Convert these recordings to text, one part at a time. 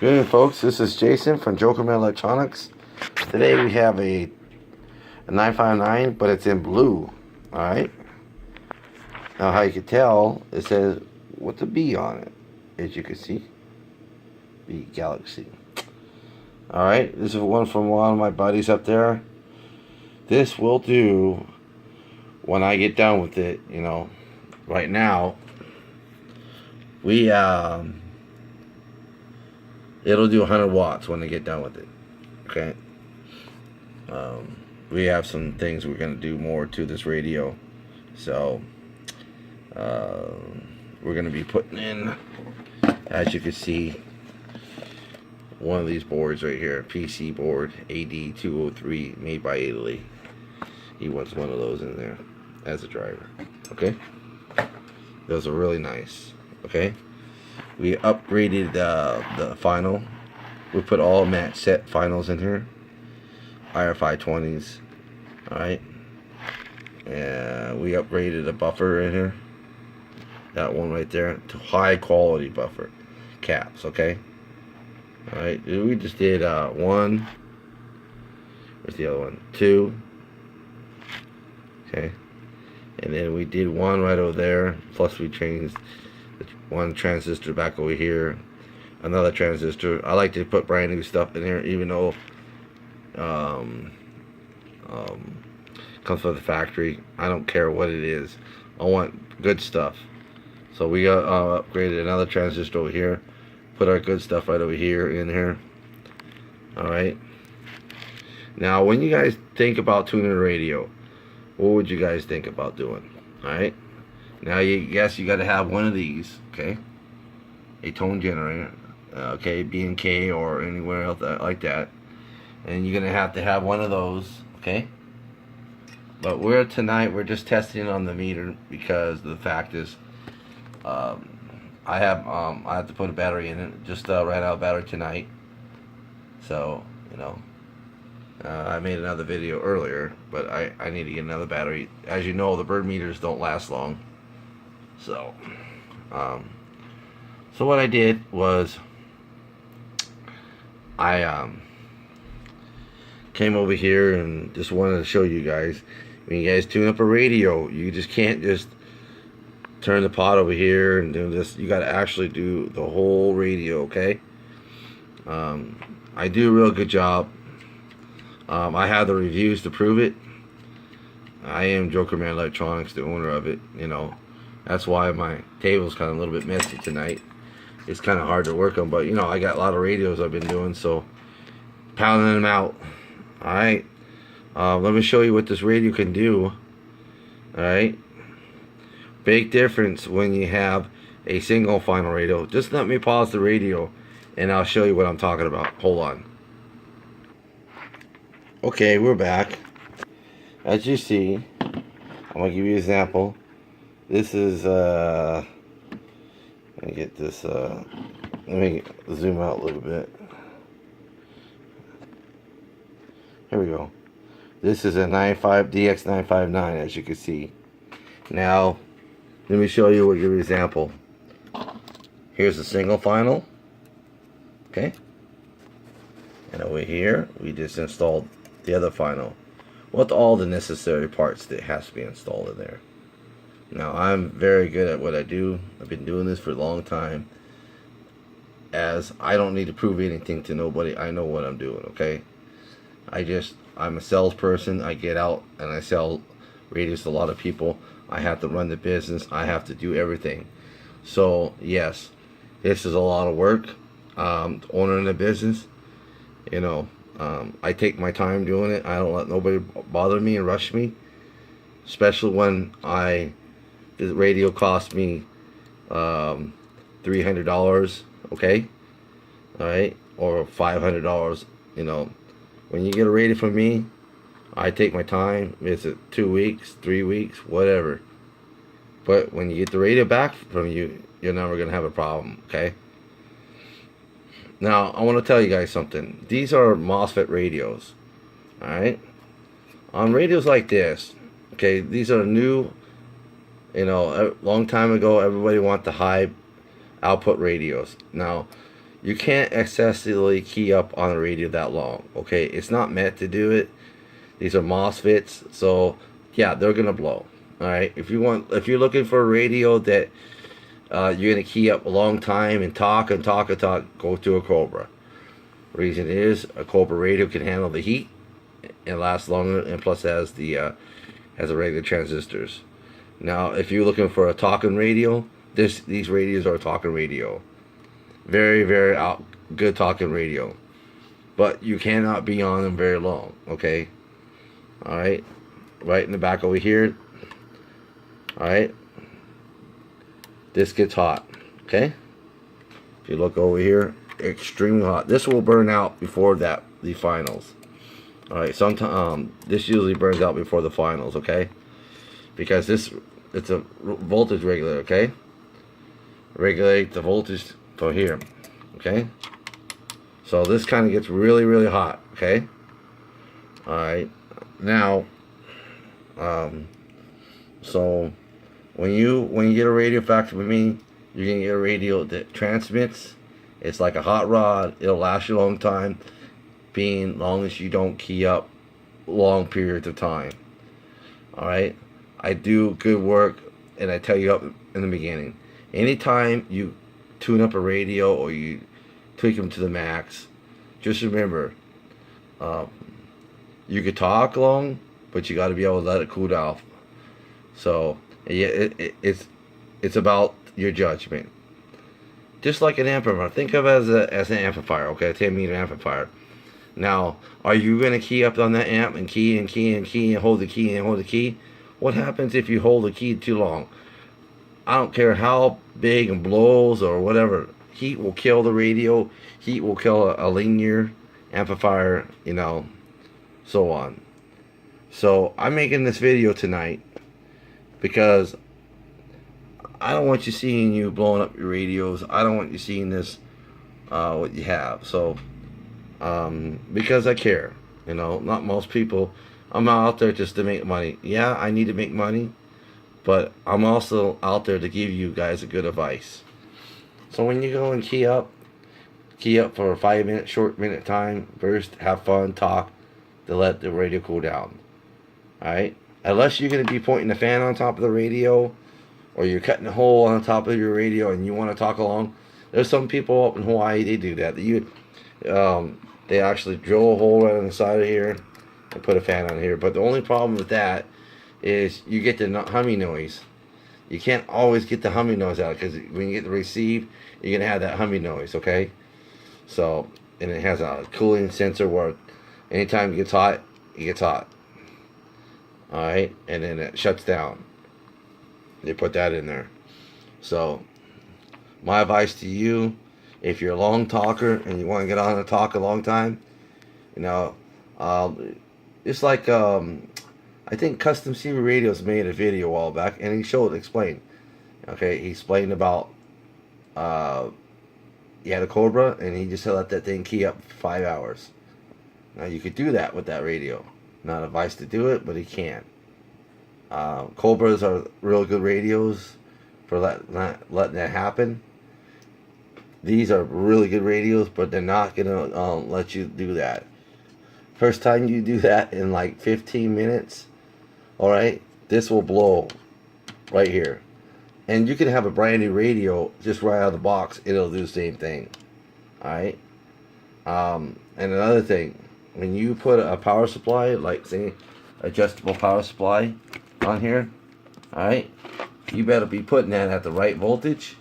Good evening, folks. This is Jason from Jokerman Electronics. Today we have a 959, but it's in blue. Alright. Now, how you can tell, it says with a B on it, as you can see. B Galaxy. Alright, this is one from one of my buddies up there. This will do when I get done with it, you know. Right now, we, it'll do 100 watts when I get done with it. Okay. We have some things we're going to do more to this radio. So, we're going to be putting in, as you can see, one of these boards right here. PC board AD203 made by Italy. He wants one of those in there as a driver. Okay. Those are really nice. Okay. We upgraded the final. We put all match set finals in here. IR 520s. Alright. And we upgraded a buffer in here. That one right there. To high quality buffer. Caps, okay? Alright. We just did one. Where's the other one? Two. Okay. And then we did one right over there. Plus we changed one transistor back over here. Another transistor. I like to put brand new stuff in here, even though comes from the factory. I don't care what it is. I want good stuff. So we upgraded another transistor over here. Put our good stuff right over here in here. Alright. Now when you guys think about tuning a radio, what would you guys think about doing? Alright. Now you guess you got to have one of these, okay? A tone generator, okay, B&K or anywhere else like that. And you're going to have one of those, okay? But tonight we're just testing on the meter because the fact is I have to put a battery in it. Just ran out of battery tonight. So, you know, I made another video earlier, but I need to get another battery. As you know, the bird meters don't last long. So, so what I did was I came over here and just wanted to show you guys. When you guys tune up a radio, you just can't just turn the pot over here and do this. You got to actually do the whole radio, okay? I do a real good job. I have the reviews to prove it. I am Jokerman Electronics, the owner of it, you know. That's why my table's kind of a little bit messy tonight. It's kind of hard to work on, but you know, I got a lot of radios I've been doing, so pounding them out. Alright. Let me show you what this radio can do. Alright. Big difference when you have a single final radio. Just let me pause the radio and I'll show you what I'm talking about. Hold on. Okay, we're back. As you see, I'm going to give you an example. This is, let me get this, let me zoom out a little bit. Here we go. This is a DX959, as you can see. Now, let me show you, give you an example. Here's the single final. Okay. And over here, we just installed the other final. With all the necessary parts that has to be installed in there. Now, I'm very good at what I do. I've been doing this for a long time. As I don't need to prove anything to nobody. I know what I'm doing, okay? I'm a salesperson. I get out and I sell radios to a lot of people. I have to run the business. I have to do everything. So, yes, this is a lot of work. Owning a business, you know, I take my time doing it. I don't let nobody bother me and rush me. Especially when the radio cost me $300, okay? Alright? Or $500, you know. When you get a radio from me, I take my time. Is it 2 weeks, 3 weeks, whatever. But when you get the radio back from you, you're never going to have a problem, okay? Now, I want to tell you guys something. These are MOSFET radios, alright? On radios like this, okay, these are new, you know, a long time ago, everybody wanted the high output radios. Now, you can't excessively key up on a radio that long. Okay, it's not meant to do it. These are MOSFETs, so yeah, they're gonna blow. All right, if you're looking for a radio that you're gonna key up a long time and talk and talk and talk, go to a Cobra. Reason is a Cobra radio can handle the heat and lasts longer, and plus has the regular transistors. Now, if you're looking for a talking radio, these radios are a talking radio. Very, very good talking radio. But you cannot be on them very long, okay? Alright? Right in the back over here. Alright? This gets hot, okay? If you look over here, extremely hot. This will burn out before the finals. Alright, sometimes this usually burns out before the finals, okay? Because it's a voltage regulator, okay? Regulate the voltage for here, okay? So this kind of gets really, really hot, okay? Alright, now, so when you get a radio factory with me, you're gonna get a radio that transmits. It's like a hot rod. It'll last you a long time, being long as you don't key up long periods of time. Alright, I do good work, and I tell you up in the beginning. Anytime you tune up a radio or you tweak them to the max, just remember, you could talk long, but you got to be able to let it cool down. So yeah, it's about your judgment. Just like an amplifier, think of it as an amplifier, okay, a 10-meter amplifier. Now, are you going to key up on that amp and key and key and key and hold the key and hold the key? What happens if you hold the key too long? I don't care how big and blows or whatever. Heat will kill the radio. Heat will kill a linear amplifier, you know, so on. So I'm making this video tonight because I don't want you seeing you blowing up your radios. I don't want you seeing this, what you have. So, because I care, you know, not most people. I'm not out there just to make money. Yeah, I need to make money, but I'm also out there to give you guys a good advice. So when you go and key up for a 5-minute, short minute time, first have fun, talk, to let the radio cool down. Alright? Unless you're going to be pointing the fan on top of the radio, or you're cutting a hole on the top of your radio and you want to talk along. There's some people up in Hawaii, they do that. They actually drill a hole right on the side of here and put a fan on here. But the only problem with that is you get the humming noise. You can't always get the humming noise out, because when you get the receive, you're going to have that humming noise, okay? So, and it has a cooling sensor where anytime it gets hot, it gets hot. Alright? And then it shuts down. They put that in there. So, my advice to you, if you're a long talker and you want to get on and talk a long time, you know, it's like, I think Custom CV Radios made a video a while back, and he explained. Okay, he explained about, he had a Cobra, and he just let that thing key up for 5 hours. Now, you could do that with that radio. Not advice to do it, but he can. Cobras are real good radios for letting that happen. These are really good radios, but they're not going to let you do that. First time you do that in like 15 minutes, alright, this will blow right here. And you can have a brand new radio just right out of the box, it'll do the same thing. Alright? And another thing, when you put a power supply, like say adjustable power supply on here, alright, you better be putting that at the right voltage,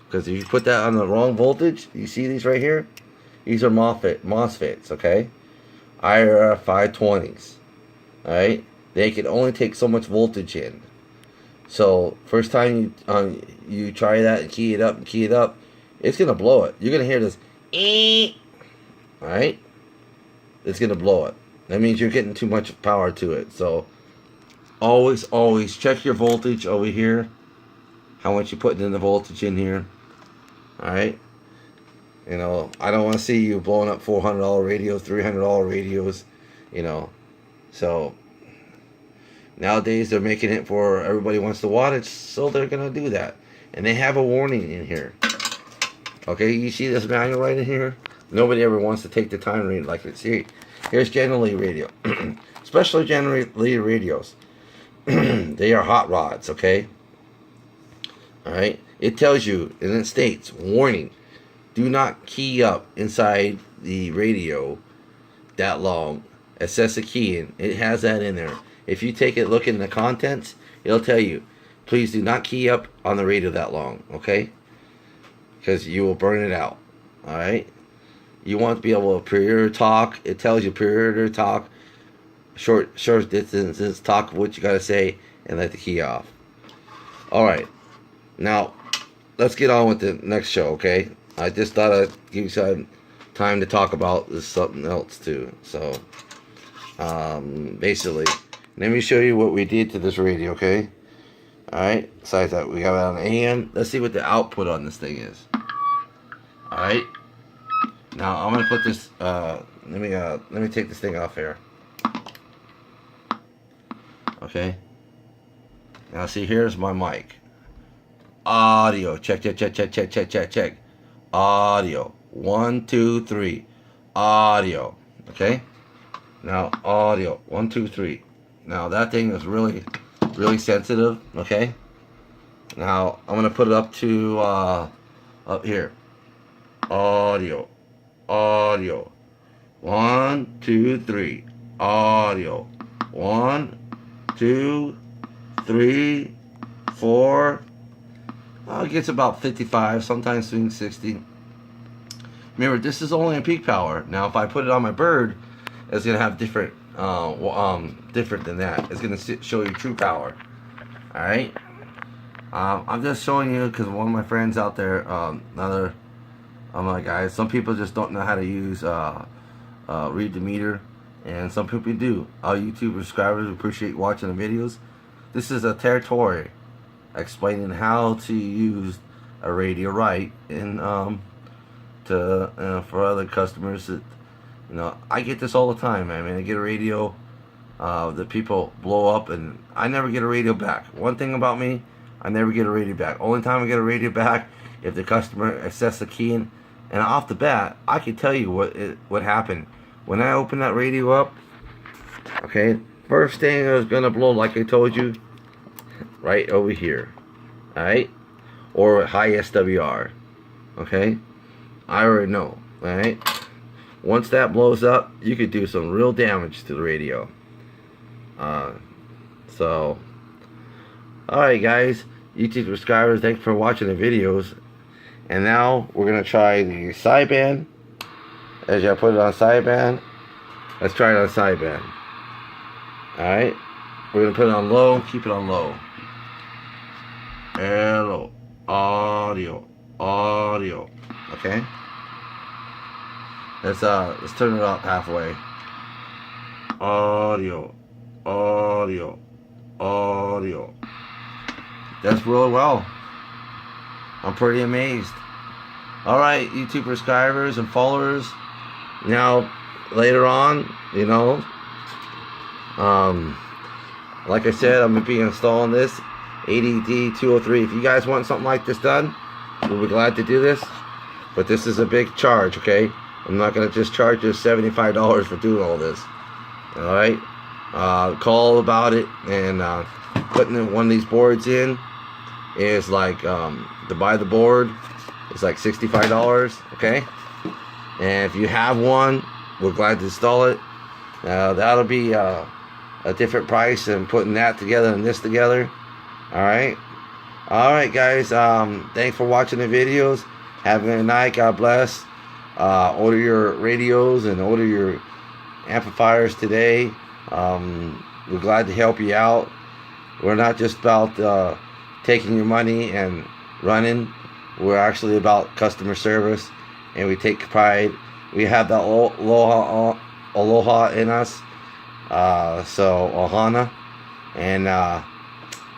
because if you put that on the wrong voltage, you see these right here, these are MOSFETs, okay, IR 520s, alright, they can only take so much voltage in. So first time you try that and key it up, it's gonna blow it. You're gonna hear this alright, it's gonna blow it. That means you're getting too much power to it. So always check your voltage over here, how much you're putting in the voltage in here. Alright, you know, I don't want to see you blowing up $400 radios, $300 radios, you know. So nowadays they're making it for everybody wants the wattage, so they're gonna do that, and they have a warning in here. Okay, you see this manual right in here? Nobody ever wants to take the time to read it like it's here. Here's General Lee radio. Especially General Lee radios. They are hot rods, okay? Alright? It tells you, and it states, warning, do not key up inside the radio that long. Assess a key, and it has that in there. If you take it, look in the contents, it'll tell you, please do not key up on the radio that long, okay? Because you will burn it out, alright? You want to be able to period talk. It tells you period talk, short distances, talk what you got to say, and let the key off. Alright, now let's get on with the next show, okay? I just thought I'd give you some time to talk about this something else too. So, basically, let me show you what we did to this radio, okay? Alright, besides that, we got it on AM. Let's see what the output on this thing is. Alright. Now I'm gonna put this. Let me take this thing off here. Okay. Now see, here's my mic. Audio. Check. Audio. 1, 2, 3. Audio. Okay. Now audio. 1, 2, 3. Now that thing is really sensitive. Okay. Now I'm gonna put it up to up here. Audio. 1, 2, 3. Audio. 1, 2, 3, 4. It gets about 55, sometimes swing 60. Remember, this is only a peak power. Now, if I put it on my bird, it's gonna have different than that. It's gonna show you true power. All right. I'm just showing you because one of my friends out there, another. I'm like, guys, some people just don't know how to use read the meter, and some people do. All YouTube subscribers appreciate watching the videos. This is a territory explaining how to use a radio right, and for other customers that, I get this all the time. I mean, I get a radio that people blow up, and I never get a radio back. One thing about me, I never get a radio back. Only time I get a radio back if the customer access the key in. And off the bat, I can tell you what happened. When I opened that radio up, okay, first thing it was gonna blow, like I told you, right over here, alright? Or high SWR, okay? I already know, alright? Once that blows up, you could do some real damage to the radio. Alright guys, YouTube subscribers, thanks for watching the videos. And now we're going to try the sideband. As I put it on sideband, let's try it on sideband. Alright, we're going to put it on low, keep it on low. Hello, audio. Okay, let's turn it up halfway. Audio. That's really well. I'm pretty amazed. Alright, YouTube subscribers and followers. Now, later on, like I said, I'm going to be installing this ADD 203. If you guys want something like this done, we'll be glad to do this. But this is a big charge, okay? I'm not going to just charge you $75 for doing all this. Alright? Call about it, and putting one of these boards in is like, to buy the board, it's like $65, okay? And if you have one, we're glad to install it. That'll be a different price than putting that together and this together. Alright guys, thanks for watching the videos. Have a good night. God bless. Order your radios and order your amplifiers today. We're glad to help you out. We're not just about taking your money and running. We're actually about customer service, and we take pride. We have that aloha in us, so ohana, and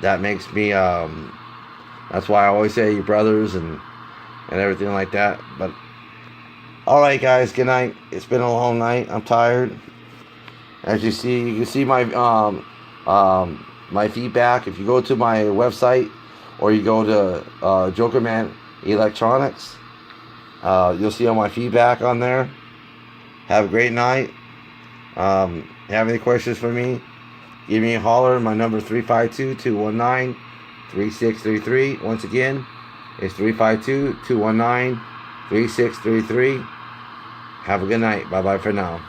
that makes me, that's why I always say you brothers and everything like that. But alright guys, good night. It's been a long night. I'm tired. As you can see my my feedback. If you go to my website, or you go to Jokerman Electronics, You'll see all my feedback on there. Have a great night. Have any questions for me? Give me a holler. My number is 352-219-3633. Once again, it's 352-219-3633. Have a good night. Bye-bye for now.